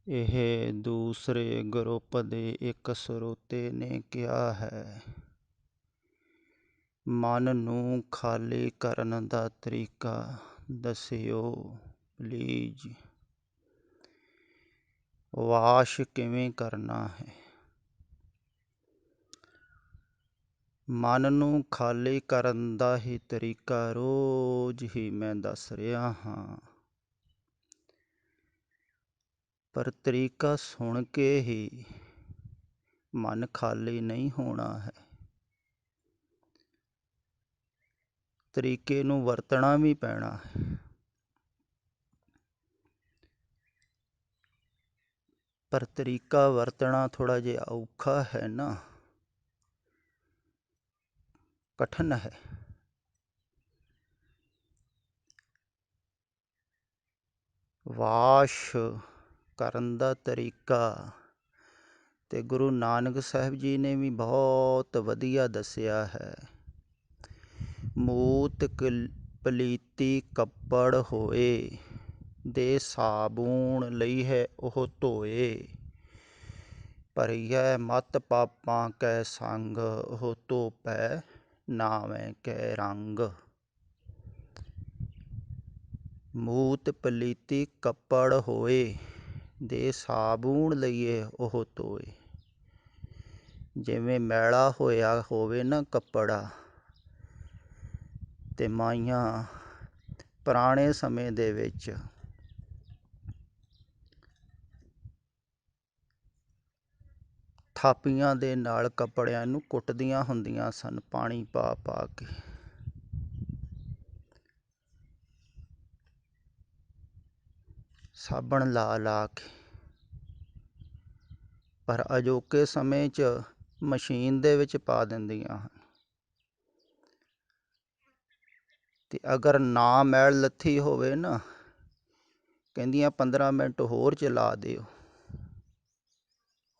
ਇਹ ਦੂਸਰੇ ਗਰੁੱਪ ਦੇ ਇੱਕ ਸਰੋਤੇ ਨੇ ਕਿਹਾ ਹੈ, ਮਨ ਨੂੰ ਖਾਲੀ ਕਰਨ ਦਾ ਤਰੀਕਾ ਦੱਸਿਓ ਪਲੀਜ਼। ਵਾਸ਼ ਕਿਵੇਂ ਕਰਨਾ ਹੈ? ਮਨ ਨੂੰ ਖਾਲੀ ਕਰਨ ਦਾ ਹੀ ਤਰੀਕਾ ਰੋਜ਼ ਹੀ ਮੈਂ ਦੱਸ ਰਿਹਾ ਹਾਂ, ਪਰ ਤਰੀਕਾ ਸੁਣ ਕੇ ਹੀ ਮਨ ਖਾਲੀ ਨਹੀਂ ਹੋਣਾ ਹੈ। ਤਰੀਕੇ ਨੂੰ ਵਰਤਣਾ ਵੀ ਪੈਣਾ ਹੈ। ਪਰ ਤਰੀਕਾ ਵਰਤਣਾ ਥੋੜ੍ਹਾ ਜਿਹਾ ਔਖਾ ਹੈ ਨਾ, ਕਠਿਨ ਹੈ। ਵਾਸ਼ ਕਰਨ ਦਾ ਤਰੀਕਾ ਤੇ ਗੁਰੂ ਨਾਨਕ ਸਾਹਿਬ ਜੀ ਨੇ ਵੀ ਬਹੁਤ ਵਧੀਆ ਦੱਸਿਆ ਹੈ। ਮੂਤ ਪਲੀਤੀ ਕੱਪੜ ਹੋਏ ਦੇ ਸਾਬੂਣ ਲਈ ਹੈ ਉਹ ਧੋਏ, ਭਰੀਐ ਮਤ ਪਾਪਾਂ ਕੈ ਸੰਗ ਉਹ ਧੋਪੈ ਨਾਵੇਂ ਕੈ ਰੰਗ। ਮੂਤ ਪਲੀਤੀ ਕੱਪੜ ਹੋਏ ਦੇ ਸਾਬੂਣ ਲਈਏ ਉਹ ਧੋਏ। ਜਿਵੇਂ ਮੈਲਾ ਹੋਇਆ ਹੋਵੇ ਨਾ ਕੱਪੜਾ, ਤੇ ਮਾਈਆਂ ਪੁਰਾਣੇ ਸਮੇਂ ਦੇ ਵਿੱਚ ਥਾਪੀਆਂ ਦੇ ਨਾਲ ਕੱਪੜਿਆਂ ਨੂੰ ਕੁੱਟਦੀਆਂ ਹੁੰਦੀਆਂ ਸਨ, ਪਾਣੀ ਪਾ ਪਾ ਕੇ। ਸਾਬਣ ਲਾ ਲਾ ਕੇ। ਪਰ ਅਜੋਕੇ ਸਮੇਂ 'ਚ ਮਸ਼ੀਨ ਦੇ ਵਿੱਚ ਪਾ ਦਿੰਦੀਆਂ ਹਨ, ਤੇ ਅਗਰ ਨਾ ਮੈਲ ਲੱਥੀ ਹੋਵੇ ਨਾ, ਕਹਿੰਦੀਆਂ 15 ਮਿੰਟ ਹੋਰ ਚਲਾ ਦਿਓ,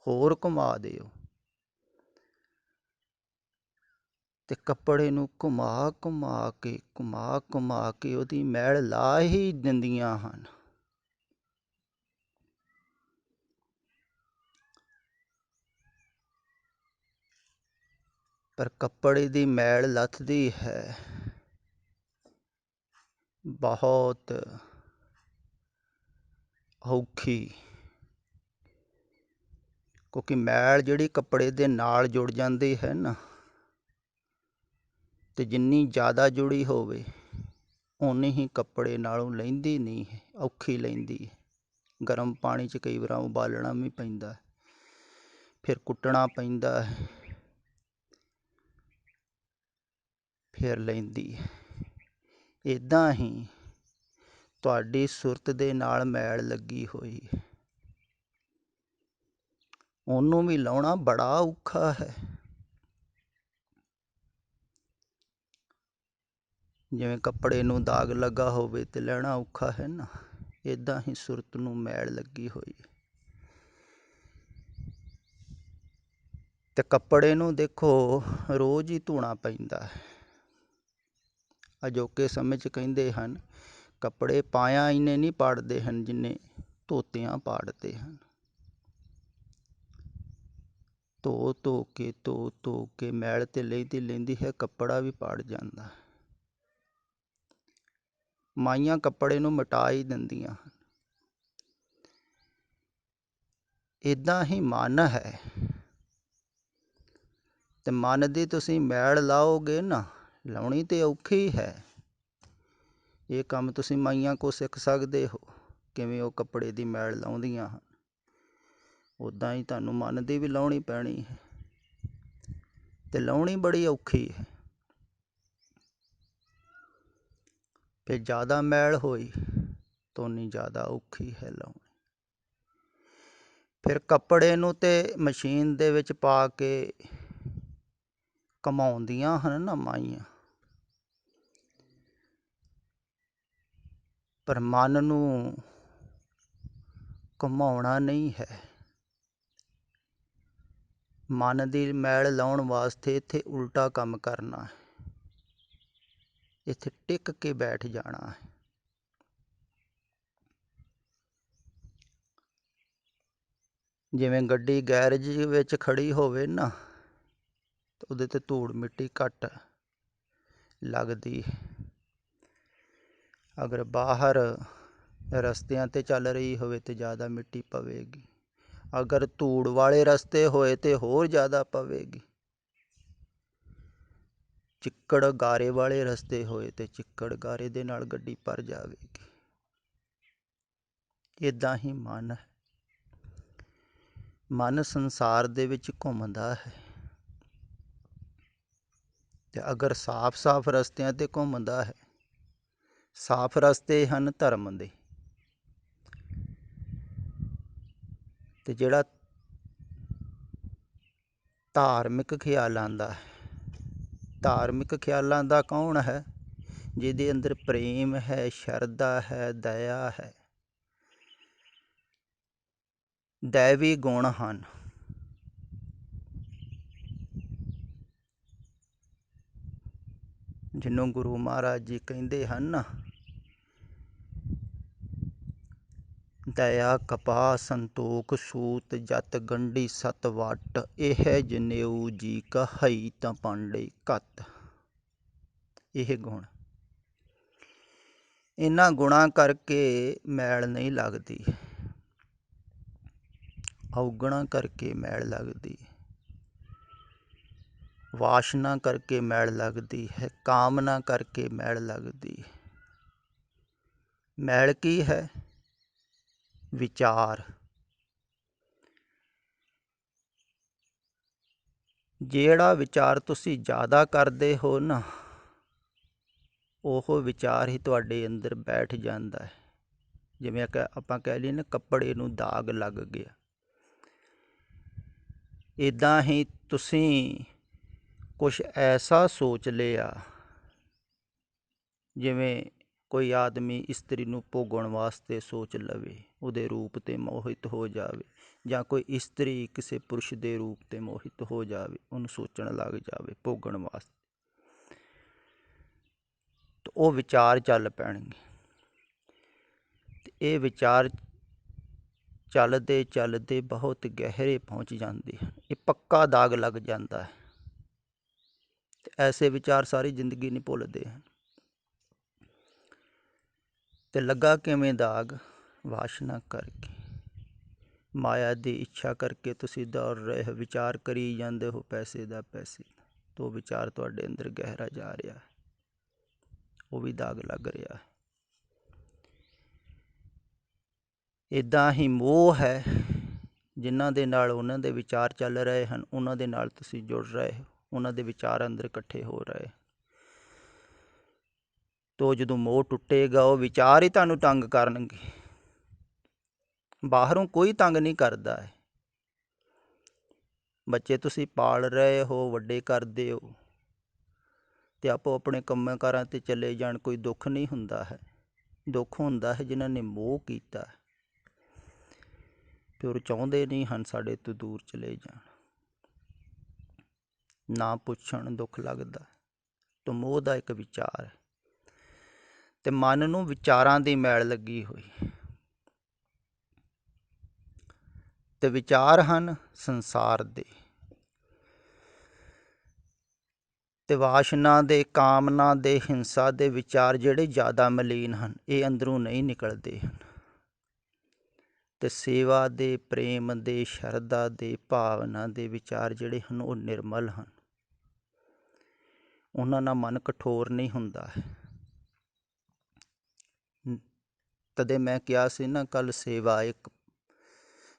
ਹੋਰ ਘੁਮਾ ਦਿਓ। ਤੇ ਕੱਪੜੇ ਨੂੰ ਘੁਮਾ ਘੁਮਾ ਕੇ ਉਹਦੀ ਮੈਲ ਲਾ ਹੀ ਦਿੰਦੀਆਂ ਹਨ। ਪਰ ਕੱਪੜੇ ਦੀ ਮੈਲ ਲੱਥਦੀ ਹੈ ਬਹੁਤ ਔਖੀ, ਕਿਉਂਕਿ ਮੈਲ ਜਿਹੜੀ ਕੱਪੜੇ ਦੇ ਨਾਲ ਜੁੜ ਜਾਂਦੀ ਹੈ ਨਾ, ਤੇ ਜਿੰਨੀ ਜ਼ਿਆਦਾ ਜੁੜੀ ਹੋਵੇ ਓਨੀ ਹੀ ਕੱਪੜੇ ਨਾਲੋਂ ਲੈਂਦੀ ਨਹੀਂ ਹੈ, ਔਖੀ ਲੈਂਦੀ ਹੈ। ਗਰਮ ਪਾਣੀ 'ਚ ਕਈ ਵਾਰ ਉਬਾਲਣਾ ਵੀ ਪੈਂਦਾ, ਫਿਰ ਕੁੱਟਣਾ ਪੈਂਦਾ ਹੈ, ਫਿਰ ਲੈਂਦੀ ਹੈ। ਇੱਦਾਂ ਹੀ ਤੁਹਾਡੀ ਸੁਰਤ ਦੇ ਨਾਲ ਮੈਲ ਲੱਗੀ ਹੋਈ ਹੈ, ਉਹਨੂੰ ਵੀ ਲਾਉਣਾ ਬੜਾ ਔਖਾ ਹੈ। ਜਿਵੇਂ ਕੱਪੜੇ ਨੂੰ ਦਾਗ ਲੱਗਾ ਹੋਵੇ ਤੇ ਲੈਣਾ ਔਖਾ ਹੈ ਨਾ, ਇੱਦਾਂ ਹੀ ਸੁਰਤ ਨੂੰ ਮੈਲ ਲੱਗੀ ਹੋਈ ਹੈ। ਤੇ ਕੱਪੜੇ ਨੂੰ ਦੇਖੋ ਰੋਜ਼ ਹੀ ਧੋਣਾ ਪੈਂਦਾ ਹੈ। ਅਜੋਕੇ ਸਮੇਂ 'ਚ ਕਹਿੰਦੇ ਹਨ, ਕੱਪੜੇ ਪਾਇਆਂ ਇੰਨੇ ਨਹੀਂ ਪਾੜਦੇ ਹਨ ਜਿੰਨੇ ਧੋਤਿਆਂ ਪਾੜਦੇ ਹਨ। ਧੋ ਕੇ ਮੈਲ ਤੇ ਲੈਂਦੀ ਹੈ, ਕੱਪੜਾ ਵੀ ਪਾੜ ਜਾਂਦਾ। ਮਾਈਆਂ ਕੱਪੜੇ ਨੂੰ ਮਿਟਾ ਹੀ ਦਿੰਦੀਆਂ ਹਨ। ਇੱਦਾਂ ਹੀ ਮਨ ਹੈ, ਤੇ ਮਨ ਦੀ ਤੁਸੀਂ ਮੈਲ ਲਾਓਗੇ ਨਾ, ਲਾਉਣੀ ਤੇ ਔਖੀ ਹੈ। ਇਹ ਕੰਮ ਤੁਸੀਂ ਮਾਈਆਂ ਕੋਲ ਸਿੱਖ ਸਕਦੇ ਹੋ, ਕਿਵੇਂ ਉਹ ਕੱਪੜੇ ਦੀ ਮੈਲ ਲਾਉਂਦੀਆਂ ਹਨ। ਉੱਦਾਂ ਹੀ ਤੁਹਾਨੂੰ ਮਨ ਦੀ ਵੀ ਲਾਉਣੀ ਪੈਣੀ ਹੈ, ਤੇ ਲਾਉਣੀ ਬੜੀ ਔਖੀ ਹੈ। ਫਿਰ ਜ਼ਿਆਦਾ ਮੈਲ ਹੋਈ ਤਾਂ ਉਨੀ ਜ਼ਿਆਦਾ ਔਖੀ ਹੈ ਲਾਉਣੀ। ਫਿਰ ਕੱਪੜੇ ਨੂੰ ਤੇ ਮਸ਼ੀਨ ਦੇ ਵਿੱਚ ਪਾ ਕੇ ਘੁਮਾਉਂਦੀਆਂ ਹਨ ਨਾ ਮਾਈਆਂ, ਪਰ ਮਨ ਨੂੰ ਘੁਮਾਉਣਾ ਨਹੀਂ ਹੈ। ਮਨ ਦੀ ਮੈਲ ਲਾਉਣ ਵਾਸਤੇ ਇੱਥੇ ਉਲਟਾ ਕੰਮ ਕਰਨਾ ਹੈ, ਇੱਥੇ ਟਿਕ ਕੇ ਬੈਠ ਜਾਣਾ ਹੈ। ਜਿਵੇਂ ਗੱਡੀ ਗੈਰੇਜ ਵਿੱਚ ਖੜੀ ਹੋਵੇ ਨਾ, ਤਾਂ ਉਹਦੇ 'ਤੇ ਧੂੜ ਮਿੱਟੀ ਘੱਟ ਲੱਗਦੀ। ਅਗਰ ਬਾਹਰ ਰਸਤਿਆਂ 'ਤੇ ਚੱਲ ਰਹੀ ਹੋਵੇ ਤਾਂ ਜ਼ਿਆਦਾ ਮਿੱਟੀ ਪਵੇਗੀ। ਅਗਰ ਧੂੜ ਵਾਲੇ ਰਸਤੇ ਹੋਏ ਤਾਂ ਹੋਰ ਜ਼ਿਆਦਾ ਪਵੇਗੀ। ਚਿੱਕੜ ਗਾਰੇ ਵਾਲੇ ਰਸਤੇ ਹੋਏ ਤੇ ਚਿੱਕੜ ਗਾਰੇ ਦੇ ਨਾਲ ਗੱਡੀ ਭਰ ਜਾਵੇਗੀ। ਇੱਦਾਂ ਹੀ ਮਨ ਹੈ। ਮਨ ਸੰਸਾਰ ਦੇ ਵਿੱਚ ਘੁੰਮਦਾ ਹੈ, ਤੇ ਅਗਰ ਸਾਫ਼ ਰਸਤਿਆਂ 'ਤੇ ਘੁੰਮਦਾ ਹੈ, ਸਾਫ਼ ਰਸਤੇ ਹਨ ਧਰਮ ਦੇ, ਤੇ ਜਿਹੜਾ ਧਾਰਮਿਕ ਖਿਆਲਾਂ ਦਾ, ਧਾਰਮਿਕ ਖਿਆਲਾਂ ਦਾ ਕੌਣ ਹੈ? ਜਿਹਦੇ ਅੰਦਰ ਪ੍ਰੇਮ ਹੈ, ਸ਼ਰਧਾ ਹੈ, ਦਇਆ ਹੈ, ਦੈਵੀ ਗੁਣ ਹਨ। ਜਿਹਨੂੰ ਗੁਰੂ ਮਹਾਰਾਜ ਜੀ ਕਹਿੰਦੇ ਹਨ ਨਾ, ਦਇਆ ਕਪਾਹ ਸੰਤੋਖ ਸੂਤ ਜਤ ਗੰਢੀ ਸਤ ਵਟ, ਇਹ ਜਨੇਊ ਜੀ ਕਹਈ ਤਾਂ ਪਾਂਡੇ ਘੱਤ। ਇਹ ਗੁਣ, ਇਹਨਾਂ ਗੁਣਾਂ ਕਰਕੇ ਮੈਲ ਨਹੀਂ ਲੱਗਦੀ, ਔਗਣਾ ਕਰਕੇ ਮੈਲ ਲੱਗਦੀ, ਵਾਸ਼ਨਾ ਕਰਕੇ ਮੈਲ ਲੱਗਦੀ ਹੈ, ਕਾਮਨਾ ਕਰਕੇ ਮੈਲ ਲੱਗਦੀ। ਮੈਲ ਕੀ ਹੈ? ਵਿਚਾਰ। ਜਿਹੜਾ ਵਿਚਾਰ ਤੁਸੀਂ ਜ਼ਿਆਦਾ ਕਰਦੇ ਹੋ ਨਾ, ਉਹ ਵਿਚਾਰ ਹੀ ਤੁਹਾਡੇ ਅੰਦਰ ਬੈਠ ਜਾਂਦਾ ਹੈ। ਜਿਵੇਂ ਆਪਾਂ ਕਹਿ ਲਈਏ ਨਾ, ਕੱਪੜੇ ਨੂੰ ਦਾਗ ਲੱਗ ਗਿਆ। ਇੱਦਾਂ ਹੀ ਤੁਸੀਂ ਕੁਛ ਐਸਾ ਸੋਚ ਲਿਆ, ਜਿਵੇਂ ਕੋਈ ਆਦਮੀ ਇਸਤਰੀ ਨੂੰ ਭੋਗਣ ਵਾਸਤੇ ਸੋਚ ਲਵੇ, ਉਹਦੇ ਰੂਪ 'ਤੇ ਮੋਹਿਤ ਹੋ ਜਾਵੇ, ਜਾਂ ਕੋਈ ਇਸਤਰੀ ਕਿਸੇ ਪੁਰਸ਼ ਦੇ ਰੂਪ 'ਤੇ ਮੋਹਿਤ ਹੋ ਜਾਵੇ, ਉਹਨੂੰ ਸੋਚਣ ਲੱਗ ਜਾਵੇ ਭੋਗਣ ਵਾਸਤੇ, ਤਾਂ ਉਹ ਵਿਚਾਰ ਚੱਲ ਪੈਣਗੇ। ਤੇ ਇਹ ਵਿਚਾਰ ਚੱਲਦੇ ਚੱਲਦੇ ਬਹੁਤ ਗਹਿਰੇ ਪਹੁੰਚ ਜਾਂਦੇ ਹਨ। ਇਹ ਪੱਕਾ ਦਾਗ ਲੱਗ ਜਾਂਦਾ ਹੈ, ਤੇ ਐਸੇ ਵਿਚਾਰ ਸਾਰੀ ਜ਼ਿੰਦਗੀ ਨਹੀਂ ਭੁੱਲਦੇ ਹਨ। ਤੇ ਲੱਗਾ ਕਿਵੇਂ ਦਾਗ? ਵਾਸ਼ਨਾ ਕਰਕੇ, ਮਾਇਆ ਦੀ ਇੱਛਾ ਕਰਕੇ ਤੁਸੀਂ ਦੌੜ ਰਹੇ ਹੋ, ਵਿਚਾਰ ਕਰੀ ਜਾਂਦੇ ਹੋ ਪੈਸੇ ਦਾ, ਪੈਸੇ ਦਾ, ਤਾਂ ਉਹ ਵਿਚਾਰ ਤੁਹਾਡੇ ਅੰਦਰ ਗਹਿਰਾ ਜਾ ਰਿਹਾ ਹੈ, ਉਹ ਵੀ ਦਾਗ ਲੱਗ ਰਿਹਾ ਹੈ। ਇੱਦਾਂ ਹੀ ਮੋਹ ਹੈ, ਜਿਨ੍ਹਾਂ ਦੇ ਨਾਲ ਉਹਨਾਂ ਦੇ ਵਿਚਾਰ ਚੱਲ ਰਹੇ ਹਨ, ਉਹਨਾਂ ਦੇ ਨਾਲ ਤੁਸੀਂ ਜੁੜ ਰਹੇ ਹੋ, ਉਹਨਾਂ ਦੇ ਵਿਚਾਰ ਅੰਦਰ ਇਕੱਠੇ ਹੋ ਰਹੇ। ਤੋ ਜਦੋਂ ਮੋਹ ਟੁੱਟੇਗਾ, ਉਹ ਵਿਚਾਰ ਹੀ ਤੁਹਾਨੂੰ ਤੰਗ ਕਰਨਗੇ। ਬਾਹਰੋਂ ਕੋਈ ਤੰਗ ਨਹੀਂ ਕਰਦਾ ਹੈ। ਬੱਚੇ ਤੁਸੀਂ ਪਾਲ ਰਹੇ ਹੋ, ਵੱਡੇ ਕਰਦੇ ਹੋ, ਤੇ ਆਪੋ ਆਪਣੇ ਕੰਮਾਂ ਕਾਰਾਂ 'ਤੇ ਚਲੇ ਜਾਣ, ਕੋਈ ਦੁੱਖ ਨਹੀਂ ਹੁੰਦਾ ਹੈ। ਦੁੱਖ ਹੁੰਦਾ ਹੈ ਜਿਨ੍ਹਾਂ ਨੇ ਮੋਹ ਕੀਤਾ, ਤੇ ਉਹ ਚਾਹੁੰਦੇ ਨਹੀਂ ਹਨ ਸਾਡੇ ਤੋਂ ਦੂਰ ਚਲੇ ਜਾਣ, ਨਾ ਪੁੱਛਣ, ਦੁੱਖ ਲੱਗਦਾ। ਤਾਂ ਮੋਹ ਦਾ ਇੱਕ ਵਿਚਾਰ ਹੈ, ਤੇ ਮਨ ਨੂੰ ਵਿਚਾਰਾਂ ਦੀ ਮੈਲ ਲੱਗੀ ਹੋਈ, ਤੇ ਵਿਚਾਰ ਹਨ ਸੰਸਾਰ ਦੇ, ਤੇ ਵਾਸ਼ਨਾ ਦੇ, ਕਾਮਨਾ ਦੇ, ਹਿੰਸਾ ਦੇ ਵਿਚਾਰ ਜਿਹੜੇ ਜ਼ਿਆਦਾ ਮਲੀਨ ਹਨ, ਇਹ ਅੰਦਰੋਂ ਨਹੀਂ ਨਿਕਲਦੇ ਹਨ। ਤੇ ਸੇਵਾ ਦੇ, ਪ੍ਰੇਮ ਦੇ, ਸ਼ਰਧਾ ਦੇ, ਭਾਵਨਾ ਦੇ ਵਿਚਾਰ ਜਿਹੜੇ ਹਨ, ਉਹ ਨਿਰਮਲ ਹਨ। ਉਹਨਾਂ ਨਾਲ ਮਨ ਕਠੋਰ ਨਹੀਂ ਹੁੰਦਾ ਹੈ। ਤਦੇ ਮੈਂ ਕਿਹਾ ਸੀ ਨਾ ਕੱਲ੍ਹ, ਸੇਵਾ ਇੱਕ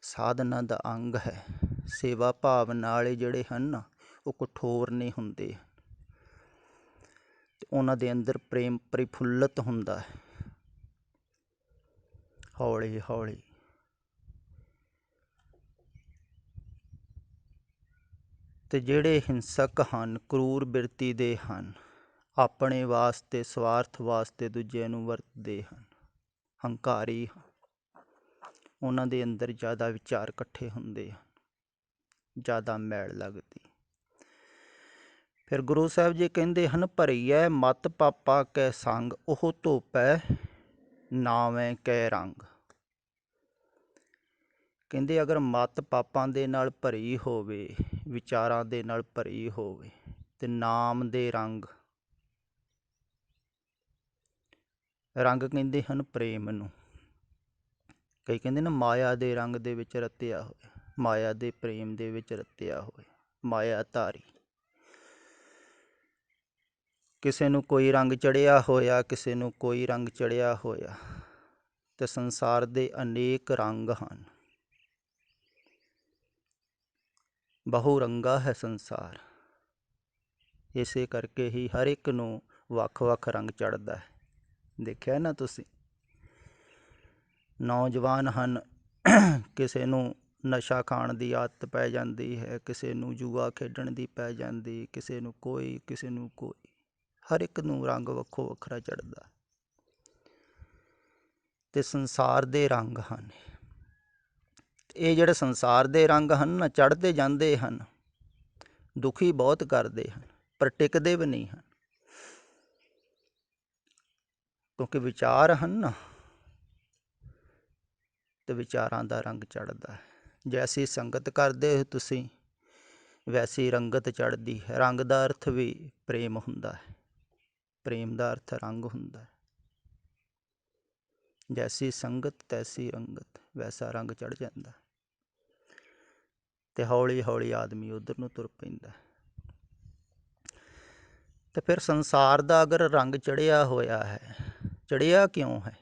ਸਾਧਨਾ ਦਾ ਅੰਗ ਹੈ। ਸੇਵਾ ਭਾਵਨਾ ਵਾਲੇ ਜਿਹੜੇ ਹਨ ਨਾ, ਉਹ ਕਠੋਰ ਨਹੀਂ ਹੁੰਦੇ, ਤੇ ਉਹਨਾਂ ਦੇ ਅੰਦਰ ਪ੍ਰੇਮ ਪ੍ਰਫੁੱਲਤ ਹੁੰਦਾ ਹੈ, ਹੌਲੀ ਹੌਲੀ। ਤੇ ਜਿਹੜੇ ਹਿੰਸਕ ਹਨ, ਕਰੂਰ ਬਿਰਤੀ ਦੇ ਹਨ, ਆਪਣੇ ਵਾਸਤੇ, ਸਵਾਰਥ ਵਾਸਤੇ ਦੂਜਿਆਂ ਨੂੰ ਵਰਤਦੇ ਹਨ, ਹੰਕਾਰੀ, ਉਹਨਾਂ ਦੇ ਅੰਦਰ ਜ਼ਿਆਦਾ ਵਿਚਾਰ ਇਕੱਠੇ ਹੁੰਦੇ ਹਨ, ਜ਼ਿਆਦਾ ਮੈਲ ਲੱਗਦੀ। ਫਿਰ ਗੁਰੂ ਸਾਹਿਬ ਜੀ ਕਹਿੰਦੇ ਹਨ, ਭਰੀਐ ਮਤ ਪਾਪਾ ਕੈ ਸੰਗ, ਉਹ ਧੋਪੈ ਨਾਵੇਂ ਕੈ ਰੰਗ। ਕਹਿੰਦੇ ਅਗਰ ਮੱਤ ਪਾਪਾਂ ਦੇ ਨਾਲ ਭਰੀ ਹੋਵੇ, ਵਿਚਾਰਾਂ ਦੇ ਨਾਲ ਭਰੀ ਹੋਵੇ, ਤੇ ਨਾਮ ਦੇ ਰੰਗ ਕਹਿੰਦੇ ਹਨ ਪ੍ਰੇਮ ਨੂੰ। ਕਈ ਕਹਿੰਦੇ ਨਾ ਮਾਇਆ ਦੇ ਰੰਗ ਦੇ ਵਿੱਚ ਰਤਿਆ ਹੋਇਆ, ਮਾਇਆ ਦੇ ਪ੍ਰੇਮ ਦੇ ਵਿੱਚ ਰਤਿਆ ਹੋਇਆ, ਮਾਇਆ ਧਾਰੀ। ਕਿਸੇ ਨੂੰ ਕੋਈ ਰੰਗ ਚੜ੍ਹਿਆ ਹੋਇਆ, ਕਿਸੇ ਨੂੰ ਕੋਈ ਰੰਗ ਚੜ੍ਹਿਆ ਹੋਇਆ, ਤੇ ਸੰਸਾਰ ਦੇ ਅਨੇਕ ਰੰਗ ਹਨ। ਬਹੁ ਰੰਗਾ ਹੈ ਸੰਸਾਰ। ਇਸੇ ਕਰਕੇ ਹੀ ਹਰ ਇੱਕ ਨੂੰ ਵੱਖ ਵੱਖ ਰੰਗ ਚੜ੍ਹਦਾ ਹੈ। ਦੇਖਿਆ ਨਾ ਤੁਸੀਂ, ਨੌਜਵਾਨ ਹਨ, ਕਿਸੇ ਨੂੰ ਨਸ਼ਾ ਖਾਣ ਦੀ ਆਦਤ ਪੈ ਜਾਂਦੀ ਹੈ, ਕਿਸੇ ਨੂੰ ਜੂਆ ਖੇਡਣ ਦੀ ਪੈ ਜਾਂਦੀ, ਕਿਸੇ ਨੂੰ ਕੋਈ, ਕਿਸੇ ਨੂੰ ਕੋਈ। ਹਰ ਇੱਕ ਨੂੰ ਰੰਗ ਵੱਖੋ ਵੱਖਰਾ ਚੜ੍ਹਦਾ। ਤੇ ਸੰਸਾਰ ਦੇ ਰੰਗ ਹਨ ਇਹ। ਜਿਹੜੇ ਸੰਸਾਰ ਦੇ ਰੰਗ ਹਨ ਨਾ, ਚੜ੍ਹਦੇ ਜਾਂਦੇ ਹਨ, ਦੁਖੀ ਬਹੁਤ ਕਰਦੇ ਹਨ, ਪਰ ਟਿਕਦੇ ਵੀ ਨਹੀਂ ਹਨ। ਕਿਉਂਕਿ ਵਿਚਾਰ ਹਨ ਨਾ, ਤੇ ਵਿਚਾਰਾਂ ਦਾ ਰੰਗ ਚੜ੍ਹਦਾ ਹੈ। ਜੈਸੀ ਸੰਗਤ ਕਰਦੇ ਹੋ ਤੁਸੀਂ, ਵੈਸੀ ਰੰਗਤ ਚੜ੍ਹਦੀ ਹੈ। ਰੰਗ ਦਾ ਅਰਥ ਵੀ ਪ੍ਰੇਮ ਹੁੰਦਾ ਹੈ, ਪ੍ਰੇਮ ਦਾ ਅਰਥ ਰੰਗ ਹੁੰਦਾ ਹੈ। ਜੈਸੀ ਸੰਗਤ ਤੈਸੀ ਰੰਗਤ, ਵੈਸਾ ਰੰਗ ਚੜ੍ਹ ਜਾਂਦਾ। ਤੇ ਹੌਲੀ ਹੌਲੀ ਆਦਮੀ ਉੱਧਰ ਨੂੰ ਤੁਰ ਪੈਂਦਾ। ਤੇ ਫਿਰ ਸੰਸਾਰ ਦਾ ਅਗਰ ਰੰਗ ਚੜ੍ਹਿਆ ਹੋਇਆ ਹੈ, ਚੜ੍ਹਿਆ ਕਿਉਂ ਹੈ?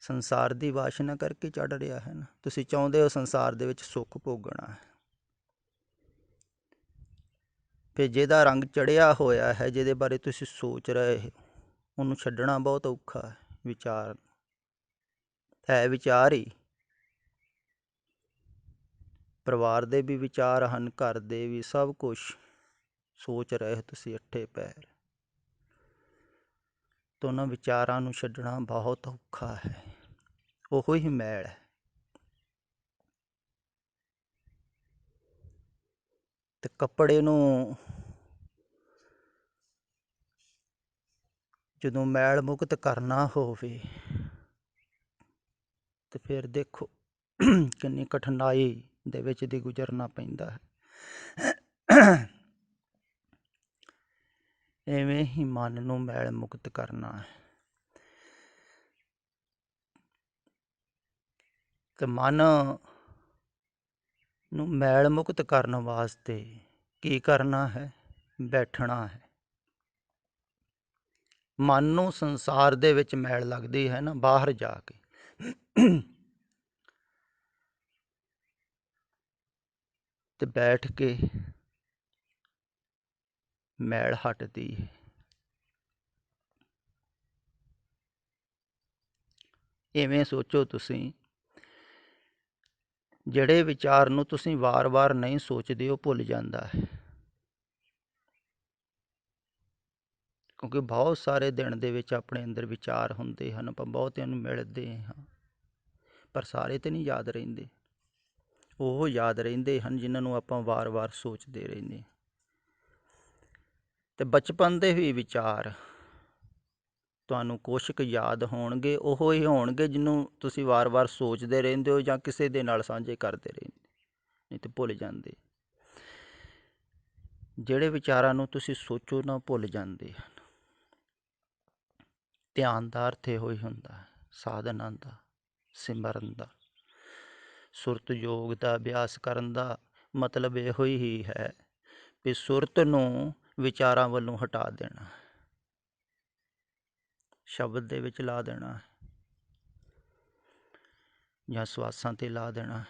ਸੰਸਾਰ ਦੀ ਵਾਸ਼ਨਾ ਕਰਕੇ ਚੜ੍ਹ ਰਿਹਾ ਹੈ ਨਾ। ਤੁਸੀਂ ਚਾਹੁੰਦੇ ਹੋ ਸੰਸਾਰ ਦੇ ਵਿੱਚ ਸੁੱਖ ਭੋਗਣਾ ਹੈ, ਫਿਰ ਜਿਹਦਾ ਰੰਗ ਚੜ੍ਹਿਆ ਹੋਇਆ ਹੈ, ਜਿਹਦੇ ਬਾਰੇ ਤੁਸੀਂ ਸੋਚ ਰਹੇ ਹੋ, ਉਹਨੂੰ ਛੱਡਣਾ ਬਹੁਤ ਔਖਾ ਹੈ। ਵਿਚਾਰ ਹੈ, ਵਿਚਾਰ ਹੀ। ਪਰਿਵਾਰ ਦੇ ਵੀ ਵਿਚਾਰ ਹਨ, ਘਰ ਦੇ ਵੀ, ਸਭ ਕੁਛ ਸੋਚ ਰਹੇ ਤੁਸੀਂ ਅੱਠੇ ਪੈਰ। ਤਾਂ ਉਹਨਾਂ ਵਿਚਾਰਾਂ ਨੂੰ ਛੱਡਣਾ ਬਹੁਤ ਔਖਾ ਹੈ। ਉਹੋ ਹੀ ਮੈਲ ਹੈ। ਤੇ ਕੱਪੜੇ ਨੂੰ ਜਦੋਂ ਮੈਲ ਮੁਕਤ ਕਰਨਾ ਹੋਵੇ, ਤੇ ਫਿਰ ਦੇਖੋ ਕਿੰਨੀ ਕਠਿਨਾਈ ਦੇ ਵਿੱਚ ਦੀ ਗੁਜ਼ਰਨਾ ਪੈਂਦਾ ਹੈ। ਇਵੇਂ ਹੀ ਮਨ ਨੂੰ ਮੈਲ ਮੁਕਤ ਕਰਨਾ ਹੈ। ਤੇ ਮਨ ਨੂੰ ਮੈਲ ਮੁਕਤ ਕਰਨ ਵਾਸਤੇ ਕੀ ਕਰਨਾ ਹੈ? ਬੈਠਣਾ ਹੈ। ਮਨ ਨੂੰ ਸੰਸਾਰ ਦੇ ਵਿੱਚ ਮੈਲ ਲੱਗਦੀ ਹੈ ਨਾ, ਬਾਹਰ ਜਾ ਕੇ ਤੇ ਬੈਠ ਕੇ ਮੈਲ ਹਟਦੀ ਹੈ। ਇਵੇਂ ਸੋਚੋ ਤੁਸੀਂ, ਜਿਹੜੇ ਵਿਚਾਰ ਨੂੰ ਤੁਸੀਂ ਵਾਰ ਵਾਰ ਨਹੀਂ ਸੋਚਦੇ, ਉਹ ਭੁੱਲ ਜਾਂਦਾ ਹੈ। ਕਿਉਂਕਿ ਬਹੁਤ ਸਾਰੇ ਦਿਨ ਦੇ ਵਿੱਚ ਆਪਣੇ ਅੰਦਰ ਵਿਚਾਰ ਹੁੰਦੇ ਹਨ, ਆਪਾਂ ਬਹੁਤਿਆਂ ਨੂੰ ਮਿਲਦੇ ਹਾਂ, ਪਰ ਸਾਰੇ ਤਾਂ ਨਹੀਂ ਯਾਦ ਰਹਿੰਦੇ। ਉਹ ਯਾਦ ਰਹਿੰਦੇ ਹਨ ਜਿਨ੍ਹਾਂ ਨੂੰ ਆਪਾਂ ਵਾਰ ਵਾਰ ਸੋਚਦੇ ਰਹਿੰਦੇ ਹਾਂ। ਤੇ ਬਚਪਨ ਦੇ ਵੀ ਵਿਚਾਰ ਤੁਹਾਨੂੰ ਕੁਛ ਕੁ ਯਾਦ ਹੋਣਗੇ, ਉਹੋ ਹੀ ਹੋਣਗੇ ਜਿਹਨੂੰ ਤੁਸੀਂ ਵਾਰ ਵਾਰ ਸੋਚਦੇ ਰਹਿੰਦੇ ਹੋ ਜਾਂ ਕਿਸੇ ਦੇ ਨਾਲ ਸਾਂਝੇ ਕਰਦੇ ਰਹਿੰਦੇ, ਨਹੀਂ ਤਾਂ ਭੁੱਲ ਜਾਂਦੇ। ਜਿਹੜੇ ਵਿਚਾਰਾਂ ਨੂੰ ਤੁਸੀਂ ਸੋਚੋ ਨਾ, ਭੁੱਲ ਜਾਂਦੇ ਹਨ। ਧਿਆਨ ਦਾ ਅਰਥ ਇਹੋ ਹੀ ਹੁੰਦਾ ਹੈ, ਸਾਧਨਾ ਦਾ, ਸਿਮਰਨ ਦਾ, ਸੁਰਤ ਯੋਗ ਦਾ ਅਭਿਆਸ ਕਰਨ ਦਾ ਮਤਲਬ ਇਹੋ ਹੀ ਹੈ ਵੀ ਸੁਰਤ ਨੂੰ ਵਿਚਾਰਾਂ ਵੱਲੋਂ ਹਟਾ ਦੇਣਾ, ਸ਼ਬਦ ਦੇ ਵਿੱਚ ਲਾ ਦੇਣਾ ਜਾਂ ਸਵਾਸਾਂ 'ਤੇ ਲਾ ਦੇਣਾ,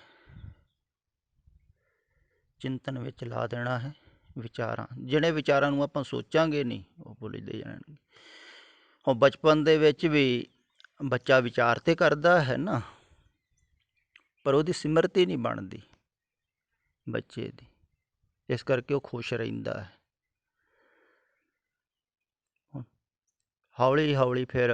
ਚਿੰਤਨ ਵਿੱਚ ਲਾ ਦੇਣਾ ਹੈ। ਵਿਚਾਰਾਂ, ਜਿਹੜੇ ਵਿਚਾਰਾਂ ਨੂੰ ਆਪਾਂ ਸੋਚਾਂਗੇ ਨਹੀਂ, ਉਹ ਭੁੱਲਦੇ ਜਾਣਗੇ। ਹੁਣ ਬਚਪਨ ਦੇ ਵਿੱਚ ਵੀ ਬੱਚਾ ਵਿਚਾਰ ਤਾਂ ਕਰਦਾ ਹੈ ਨਾ, ਪਰ ਉਹਦੀ ਸਿਮਰਤੀ ਨਹੀਂ ਬਣਦੀ ਬੱਚੇ ਦੀ, ਇਸ ਕਰਕੇ ਉਹ ਖੁਸ਼ ਰਹਿੰਦਾ ਹੈ। ਹੌਲੀ ਹੌਲੀ ਫਿਰ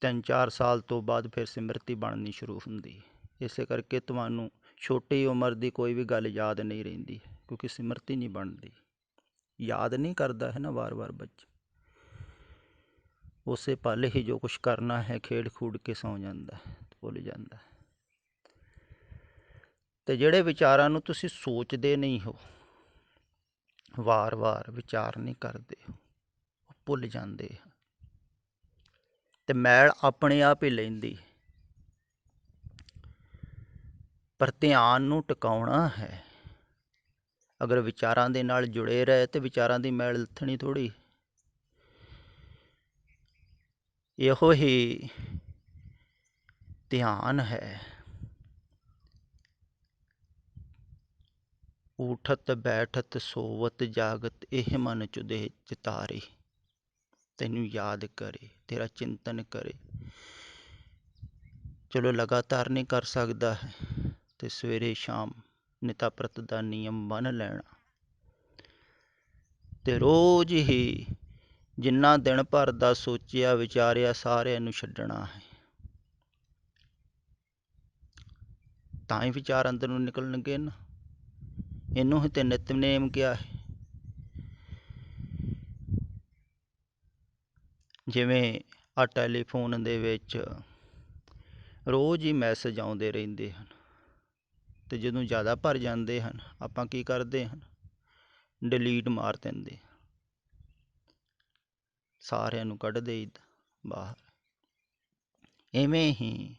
3-4 ਸਾਲ ਤੋਂ ਬਾਅਦ ਫਿਰ ਸਿਮਰਤੀ ਬਣਨੀ ਸ਼ੁਰੂ ਹੁੰਦੀ ਹੈ। ਇਸੇ ਕਰਕੇ ਤੁਹਾਨੂੰ ਛੋਟੀ ਉਮਰ ਦੀ ਕੋਈ ਵੀ ਗੱਲ ਯਾਦ ਨਹੀਂ ਰਹਿੰਦੀ, ਕਿਉਂਕਿ ਸਿਮਰਤੀ ਨਹੀਂ ਬਣਦੀ, ਯਾਦ ਨਹੀਂ ਕਰਦਾ ਹੈ ਨਾ ਵਾਰ ਵਾਰ ਬੱਚਾ। ਉਸੇ ਪਲ ਹੀ ਜੋ ਕੁਛ ਕਰਨਾ ਹੈ ਖੇਡ ਖੂਡ ਕੇ ਸੌਂ ਜਾਂਦਾ ਹੈ। ਭੁੱਲ ਜਾਂਦਾ। ਤੇ ਜਿਹੜੇ ਵਿਚਾਰਾਂ ਨੂੰ ਤੁਸੀਂ ਸੋਚਦੇ ਨਹੀਂ ਹੋ, ਵਾਰ-ਵਾਰ ਵਿਚਾਰ ਨਹੀਂ ਕਰਦੇ ਹੋ, ਉਹ ਭੁੱਲ ਜਾਂਦੇ ਆ। ਤੇ ਮੈਲ ਆਪਣੇ ਆਪ ਹੀ ਲੈਂਦੀ। ਪਰ ਧਿਆਨ ਨੂੰ ਟਿਕਾਉਣਾ ਹੈ। ਅਗਰ ਵਿਚਾਰਾਂ ਦੇ ਨਾਲ ਜੁੜੇ ਰਹੇ ਤੇ ਵਿਚਾਰਾਂ ਦੀ ਮੈਲ ਲੱਥਣੀ ਥੋੜ੍ਹੀ। ਇਹੋ ਹੀ ਧਿਆਨ ਹੈ। ਊਠਤ ਬੈਠਤ ਸੋਵਤ ਜਾਗਤ ਇਹ ਮਨ ਚੁਦੇ ਚਿਤਾਰੇ। ਤੈਨੂੰ ਯਾਦ ਕਰੇ, ਤੇਰਾ ਚਿੰਤਨ ਕਰੇ। ਚਲੋ ਲਗਾਤਾਰ ਨਹੀਂ ਕਰ ਸਕਦਾ ਹੈ ਤੇ ਸਵੇਰੇ ਸ਼ਾਮ ਨਿਤਾ ਪ੍ਰਤ ਦਾ ਨਿਯਮ ਬੰਨ੍ਹ ਲੈਣਾ। ਤੇ ਰੋਜ਼ ਹੀ ਜਿੰਨਾ ਦਿਨ ਭਰ ਦਾ ਸੋਚਿਆ ਵਿਚਾਰਿਆ ਸਾਰਿਆਂ ਨੂੰ ਛੱਡਣਾ ਹੈ। ਤਾਂ ਹੀ ਵਿਚਾਰ ਅੰਦਰ ਨੂੰ ਨਿਕਲਣਗੇ ਨਾ। ਇਹਨੂੰ ਹੀ ਤੇ ਨਿਤਨੇਮ ਕਿਹਾ ਹੈ। ਜਿਵੇਂ ਆਹ ਟੈਲੀਫੋਨ ਦੇ ਵਿੱਚ ਰੋਜ਼ ਹੀ ਮੈਸੇਜ ਆਉਂਦੇ ਰਹਿੰਦੇ ਹਨ ਤੇ ਜਦੋਂ ਜ਼ਿਆਦਾ ਭਰ ਜਾਂਦੇ ਹਨ ਆਪਾਂ ਕੀ ਕਰਦੇ ਹਨ, ਡਿਲੀਟ ਮਾਰ ਦਿੰਦੇ, ਸਾਰਿਆਂ ਨੂੰ ਕੱਢ ਦੇਈਦਾ ਬਾਹਰ। ਇਵੇਂ ਹੀ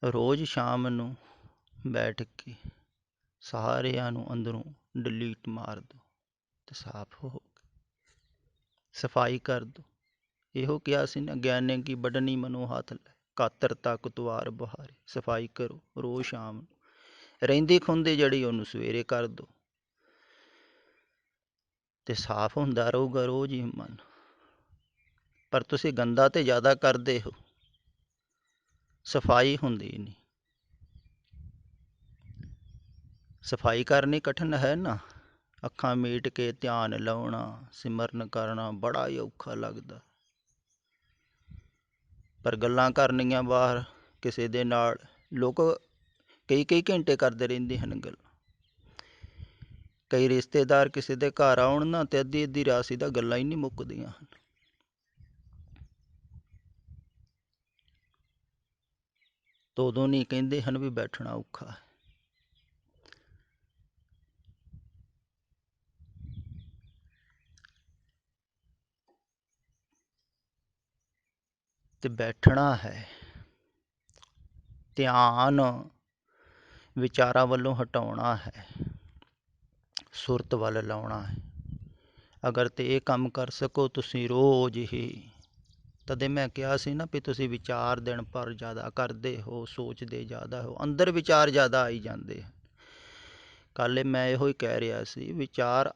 ਰੋਜ਼ ਸ਼ਾਮ ਨੂੰ ਬੈਠ ਕੇ ਸਾਰਿਆਂ ਨੂੰ ਅੰਦਰੋਂ ਡਿਲੀਟ ਮਾਰ ਦਿਓ ਤੇ ਸਾਫ਼ ਹੋ ਕੇ ਸਫਾਈ ਕਰ ਦਿਓ। ਇਹੋ ਕਿਹਾ ਸੀ ਨਾ, ਗਿਆਨੇ ਕੀ ਵੱਢਣੀ ਮਨੋ ਹੱਥ ਲੈ, ਕਾਤਰਤਾ ਕੁਤਵਾਰ ਬਹਾਰੇ। ਸਫਾਈ ਕਰੋ ਰੋਜ਼ ਸ਼ਾਮ ਨੂੰ। ਰਹਿੰਦੀ ਖੁੰਦੀ ਜਿਹੜੀ ਉਹਨੂੰ ਸਵੇਰੇ ਕਰ ਦਿਓ ਤੇ ਸਾਫ਼ ਹੁੰਦਾ ਰਹੂਗਾ ਰੋਜ਼ ਹੀ ਮਨ। ਪਰ ਤੁਸੀਂ ਗੰਦਾ ਤੇ ਜ਼ਿਆਦਾ ਕਰਦੇ ਹੋ, ਸਫਾਈ ਹੁੰਦੀ ਨਹੀਂ। ਸਫਾਈ ਕਰਨੀ ਕਠਿਨ ਹੈ ਨਾ। ਅੱਖਾਂ ਮੀਟ ਕੇ ਧਿਆਨ ਲਾਉਣਾ, ਸਿਮਰਨ ਕਰਨਾ ਬੜਾ ਹੀ ਔਖਾ ਲੱਗਦਾ। ਪਰ ਗੱਲਾਂ ਕਰਨੀਆਂ ਬਾਹਰ ਕਿਸੇ ਦੇ ਨਾਲ, ਲੋਕ ਕਈ ਕਈ ਘੰਟੇ ਕਰਦੇ ਰਹਿੰਦੇ ਹਨ ਗੱਲਾਂ। ਕਈ ਰਿਸ਼ਤੇਦਾਰ ਕਿਸੇ ਦੇ ਘਰ ਆਉਣ ਨਾ ਤੇ ਅੱਧੀ ਅੱਧੀ ਰਾਤ ਸਿੱਧਾ ਗੱਲਾਂ ਹੀ ਨਹੀਂ ਮੁੱਕਦੀਆਂ ਹਨ। ਤਾਂ ਉਦੋਂ ਨਹੀਂ ਕਹਿੰਦੇ ਹਨ ਵੀ ਬੈਠਣਾ ਔਖਾ ਹੈ। ਤੇ ਬੈਠਣਾ ਹੈ, ਧਿਆਨ ਵਿਚਾਰਾਂ ਵੱਲੋਂ ਹਟਾਉਣਾ ਹੈ, ਸੁਰਤ ਵੱਲ ਲਾਉਣਾ ਹੈ। ਅਗਰ ਤੇ ਇਹ ਕੰਮ ਕਰ ਸਕੋ ਤੁਸੀਂ ਰੋਜ਼ ਹੀ, ਤਦੇ ਮੈਂ ਕਿਹਾ ਸੀ ਨਾ ਵੀ ਤੁਸੀਂ ਵਿਚਾਰ ਦਿਨ ਭਰ ਜ਼ਿਆਦਾ ਕਰਦੇ ਹੋ, ਸੋਚਦੇ ਜ਼ਿਆਦਾ ਹੋ, ਅੰਦਰ ਵਿਚਾਰ ਜ਼ਿਆਦਾ ਆਈ ਜਾਂਦੇ ਹਨ। ਕੱਲ੍ਹ ਮੈਂ ਇਹੋ ਹੀ ਕਹਿ ਰਿਹਾ ਸੀ, ਵਿਚਾਰ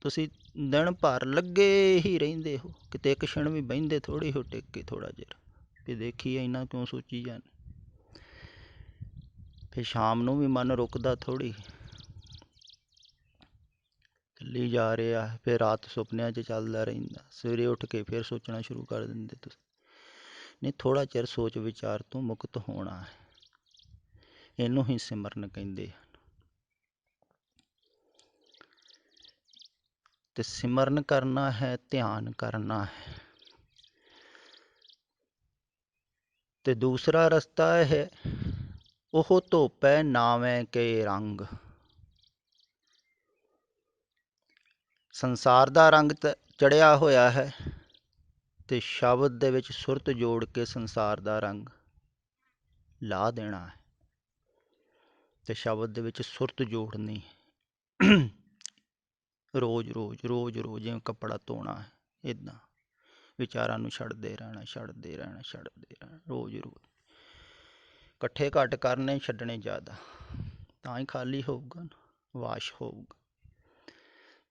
ਤੁਸੀਂ ਦਿਨ ਭਰ ਲੱਗੇ ਹੀ ਰਹਿੰਦੇ ਹੋ, ਕਿਤੇ ਇੱਕ ਛਣ ਵੀ ਬਹਿੰਦੇ ਥੋੜ੍ਹੀ ਹੋ ਟਿਕ ਕੇ ਥੋੜ੍ਹਾ ਜਿਹਾ ਵੀ ਦੇਖੀਏ ਇੰਨਾ ਕਿਉਂ ਸੋਚੀ ਜਾਂਦੇ। ਫਿਰ ਸ਼ਾਮ ਨੂੰ ਵੀ ਮਨ ਰੁਕਦਾ ਥੋੜ੍ਹੀ, ਚੱਲੀ ਜਾ ਰਿਹਾ। ਫਿਰ ਰਾਤ ਸੁਪਨਿਆਂ 'ਚ ਚੱਲਦਾ ਰਹਿੰਦਾ, ਸਵੇਰੇ ਉੱਠ ਕੇ ਫਿਰ ਸੋਚਣਾ ਸ਼ੁਰੂ ਕਰ ਦਿੰਦੇ ਤੁਸੀਂ। ਨਹੀਂ, ਥੋੜ੍ਹਾ ਚਿਰ ਸੋਚ ਵਿਚਾਰ ਤੋਂ ਮੁਕਤ ਹੋਣਾ ਹੈ। ਇਹਨੂੰ ਹੀ ਸਿਮਰਨ ਕਹਿੰਦੇ ਹਨ। ਤੇ ਸਿਮਰਨ ਕਰਨਾ ਹੈ, ਧਿਆਨ ਕਰਨਾ ਹੈ। ਤੇ ਦੂਸਰਾ ਰਸਤਾ ਹੈ, ਉਹ ਧੋਪੈ ਨਾਵੇਂ ਕੇ ਰੰਗ। ਸੰਸਾਰ ਦਾ ਰੰਗ ਚੜ੍ਹਿਆ ਹੋਇਆ ਹੈ ਤੇ ਸ਼ਬਦ ਦੇ ਵਿੱਚ ਸੁਰਤ ਜੋੜ ਕੇ ਸੰਸਾਰ ਦਾ ਰੰਗ ਲਾ ਦੇਣਾ ਹੈ। ਤੇ ਸ਼ਬਦ ਦੇ ਵਿੱਚ ਸੁਰਤ ਜੋੜਨੀ ਹੈ। ਰੋਜ਼ ਰੋਜ਼ ਰੋਜ਼ ਰੋਜ਼ ਜਿਵੇਂ ਕੱਪੜਾ ਧੋਣਾ ਹੈ, ਇੱਦਾਂ ਵਿਚਾਰਾਂ ਨੂੰ ਛੱਡਦੇ ਰਹਿਣਾ, ਛੱਡਦੇ ਰਹਿਣਾ, ਛੱਡਦੇ ਰਹਿਣਾ। ਰੋਜ਼ ਰੋਜ਼ ਇਕੱਠੇ ਘੱਟ ਕਰਨੇ, ਛੱਡਣੇ ਜ਼ਿਆਦਾ, ਤਾਂ ਹੀ ਖਾਲੀ ਹੋਊਗਾ, ਵਾਸ਼ ਹੋਊਗਾ।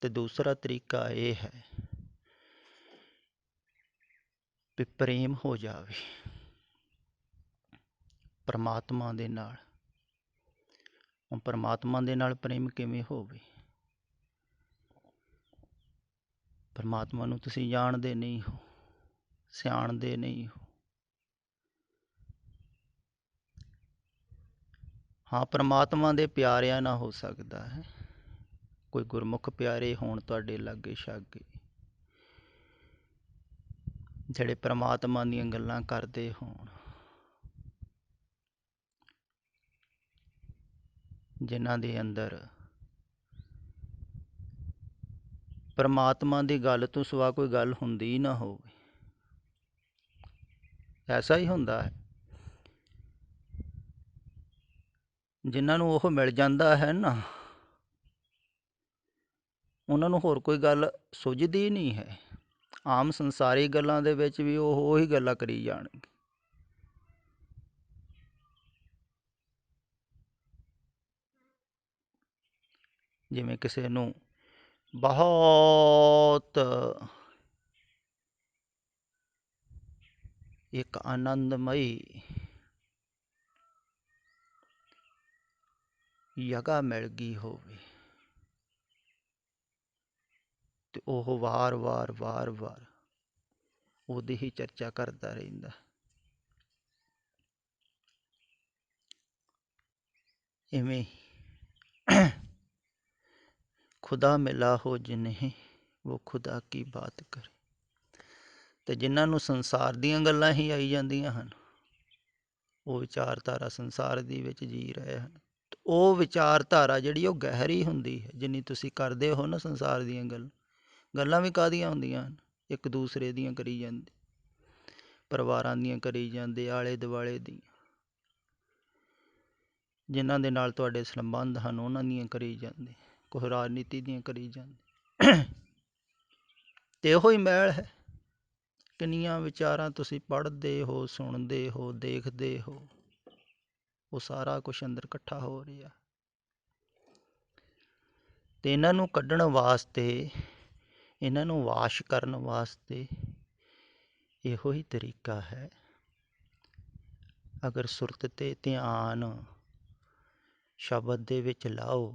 ਤੇ ਦੂਸਰਾ ਤਰੀਕਾ ਇਹ ਹੈ ਵੀ ਪ੍ਰੇਮ ਹੋ ਜਾਵੇ ਪਰਮਾਤਮਾ ਦੇ ਨਾਲ। ਪਰਮਾਤਮਾ ਦੇ ਨਾਲ ਪ੍ਰੇਮ ਕਿਵੇਂ ਹੋਵੇ? ਪਰਮਾਤਮਾ ਨੂੰ ਤੁਸੀਂ ਜਾਣਦੇ ਨਹੀਂ ਹੋ, ਸਿਆਣਦੇ ਨਹੀਂ ਹੋ। ਹਾਂ, ਪਰਮਾਤਮਾ ਦੇ ਪਿਆਰਿਆਂ ਨਾਲ ਹੋ ਸਕਦਾ ਹੈ, ਕੋਈ ਗੁਰਮੁਖ ਪਿਆਰੇ ਹੋਣ ਤੁਹਾਡੇ ਲਾਗੇ ਛਾਗੇ, ਜਿਹੜੇ ਪਰਮਾਤਮਾ ਦੀਆਂ ਗੱਲਾਂ ਕਰਦੇ ਹੋਣ। ਜਿਨ੍ਹਾਂ ਦੇ ਅੰਦਰ ਪਰਮਾਤਮਾ ਦੀ ਗੱਲ ਤੋਂ ਸਿਵਾ ਕੋਈ ਗੱਲ ਹੁੰਦੀ ਨਾ ਹੋਵੇ। ਐਸਾ ਹੀ ਹੁੰਦਾ ਹੈ। ਜਿਨ੍ਹਾਂ ਨੂੰ ਉਹ ਮਿਲ ਜਾਂਦਾ ਹੈ ਨਾ, ਉਹਨਾਂ ਨੂੰ ਹੋਰ ਕੋਈ ਗੱਲ ਸੁੱਝਦੀ ਨਹੀਂ ਹੈ। ਆਮ ਸੰਸਾਰੀ ਗੱਲਾਂ ਦੇ ਵਿੱਚ ਵੀ ਉਹ ਉਹੀ ਗੱਲਾਂ ਕਰੀ ਜਾਣਗੇ। ਜਿਵੇਂ ਕਿਸੇ ਨੂੰ ਬਹੁਤ ਇੱਕ ਆਨੰਦਮਈ ਜਗ੍ਹਾ ਮਿਲ ਗਈ ਹੋਵੇ ਤੇ ਉਹ ਵਾਰ-ਵਾਰ ਉਹਦੀ ਹੀ ਚਰਚਾ ਕਰਦਾ ਰਹਿੰਦਾ। ਇਵੇਂ ਖੁਦਾ ਮਿਲਾ ਹੋ ਜਿन्हें वो खुदा की बात करे। ਤੇ ਜਿਨ੍ਹਾਂ ਨੂੰ ਸੰਸਾਰ ਦੀਆਂ ਗੱਲਾਂ ਹੀ ਆਈ ਜਾਂਦੀਆਂ ਹਨ, ਉਹ ਵਿਚਾਰਧਾਰਾ ਸੰਸਾਰ ਦੇ ਵਿੱਚ ਜੀ ਰਹੇ ਹਨ। ਉਹ ਵਿਚਾਰਧਾਰਾ ਜਿਹੜੀ ਉਹ ਗਹਿਰੀ ਹੁੰਦੀ ਹੈ। ਜਿੰਨੀ ਤੁਸੀਂ ਕਰਦੇ ਹੋ ਨਾ ਸੰਸਾਰ ਦੀਆਂ ਗੱਲਾਂ ਵੀ ਕਾਹਦੀਆਂ ਹੁੰਦੀਆਂ ਹਨ, ਇੱਕ ਦੂਸਰੇ ਦੀਆਂ ਕਰੀ ਜਾਂਦੇ, ਪਰਿਵਾਰਾਂ ਦੀਆਂ ਕਰੀ ਜਾਂਦੇ, ਆਲੇ ਦੁਆਲੇ ਦੀਆਂ, ਜਿਨ੍ਹਾਂ ਦੇ ਨਾਲ ਤੁਹਾਡੇ ਸੰਬੰਧ ਹਨ ਉਹਨਾਂ ਦੀਆਂ ਕਰੀ ਜਾਂਦੇ, ਕੋਈ ਰਾਜਨੀਤੀ ਦੀਆਂ ਕਰੀ ਜਾਂਦੇ। ਅਤੇ ਇਹੋ ਹੀ ਮੈਲ ਹੈ। ਕਿੰਨੀਆਂ ਵਿਚਾਰਾਂ ਤੁਸੀਂ ਪੜ੍ਹਦੇ ਹੋ, ਸੁਣਦੇ ਹੋ, ਦੇਖਦੇ ਹੋ, ਉਹ ਸਾਰਾ ਕੁਛ ਅੰਦਰ ਇਕੱਠਾ ਹੋ ਰਿਹਾ। ਅਤੇ ਇਹਨਾਂ ਨੂੰ ਕੱਢਣ ਵਾਸਤੇ, ਇਹਨਾਂ ਨੂੰ ਵਾਸ਼ ਕਰਨ ਵਾਸਤੇ ਇਹੋ ਹੀ ਤਰੀਕਾ ਹੈ। ਅਗਰ ਸੁਰਤ ਅਤੇ ਧਿਆਨ ਸ਼ਬਦ ਦੇ ਵਿੱਚ ਲਾਓ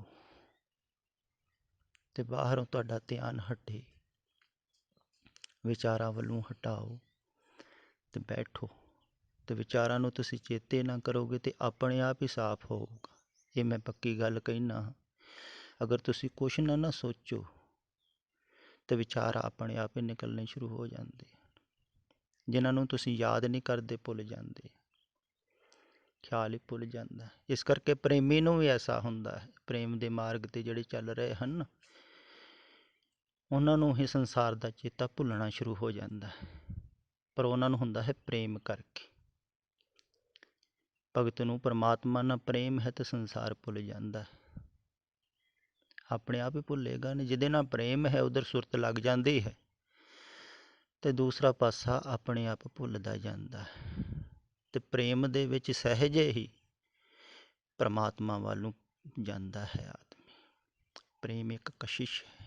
ਅਤੇ ਬਾਹਰੋਂ ਤੁਹਾਡਾ ਧਿਆਨ ਹਟੇ, ਵਿਚਾਰਾਂ ਵੱਲੋਂ ਹਟਾਓ ਅਤੇ ਬੈਠੋ, ਅਤੇ ਵਿਚਾਰਾਂ ਨੂੰ ਤੁਸੀਂ ਚੇਤੇ ਨਾ ਕਰੋਗੇ ਅਤੇ ਆਪਣੇ ਆਪ ਹੀ ਸਾਫ਼ ਹੋਊਗਾ। ਇਹ ਮੈਂ ਪੱਕੀ ਗੱਲ ਕਹਿਣਾ ਹਾਂ। ਅਗਰ ਤੁਸੀਂ ਕੁਛ ਨਾ ਸੋਚੋ ਤਾਂ ਵਿਚਾਰ ਆਪਣੇ ਆਪ ਹੀ ਨਿਕਲਣੇ ਸ਼ੁਰੂ ਹੋ ਜਾਂਦੇ ਹਨ। ਜਿਨ੍ਹਾਂ ਨੂੰ ਤੁਸੀਂ ਯਾਦ ਨਹੀਂ ਕਰਦੇ ਭੁੱਲ ਜਾਂਦੇ, ਖਿਆਲ ਹੀ ਭੁੱਲ ਜਾਂਦਾ। ਇਸ ਕਰਕੇ ਪ੍ਰੇਮੀ ਨੂੰ ਵੀ ਐਸਾ ਹੁੰਦਾ ਹੈ। ਪ੍ਰੇਮ ਦੇ ਮਾਰਗ 'ਤੇ ਜਿਹੜੇ ਚੱਲ ਰਹੇ ਹਨ, ਉਹਨਾਂ ਨੂੰ ਹੀ ਸੰਸਾਰ ਦਾ ਚੇਤਾ ਭੁੱਲਣਾ ਸ਼ੁਰੂ ਹੋ ਜਾਂਦਾ ਹੈ। ਪਰ ਉਹਨਾਂ ਨੂੰ ਹੁੰਦਾ ਹੈ ਪ੍ਰੇਮ ਕਰਕੇ। ਭਗਤ ਨੂੰ ਪਰਮਾਤਮਾ ਨਾਲ ਪ੍ਰੇਮ ਹੈ ਤਾਂ ਸੰਸਾਰ ਭੁੱਲ ਜਾਂਦਾ ਹੈ। ਆਪਣੇ ਆਪ ਹੀ ਭੁੱਲੇਗਾ ਨਹੀਂ। ਜਿਹਦੇ ਨਾਲ ਪ੍ਰੇਮ ਹੈ ਉੱਧਰ ਸੁਰਤ ਲੱਗ ਜਾਂਦੀ ਹੈ ਅਤੇ ਦੂਸਰਾ ਪਾਸਾ ਆਪਣੇ ਆਪ ਭੁੱਲਦਾ ਜਾਂਦਾ ਹੈ। ਅਤੇ ਪ੍ਰੇਮ ਦੇ ਵਿੱਚ ਸਹਿਜੇ ਹੀ ਪਰਮਾਤਮਾ ਵੱਲ ਨੂੰ ਜਾਂਦਾ ਹੈ ਆਦਮੀ। ਪ੍ਰੇਮ ਇੱਕ ਕਸ਼ਿਸ਼ ਹੈ।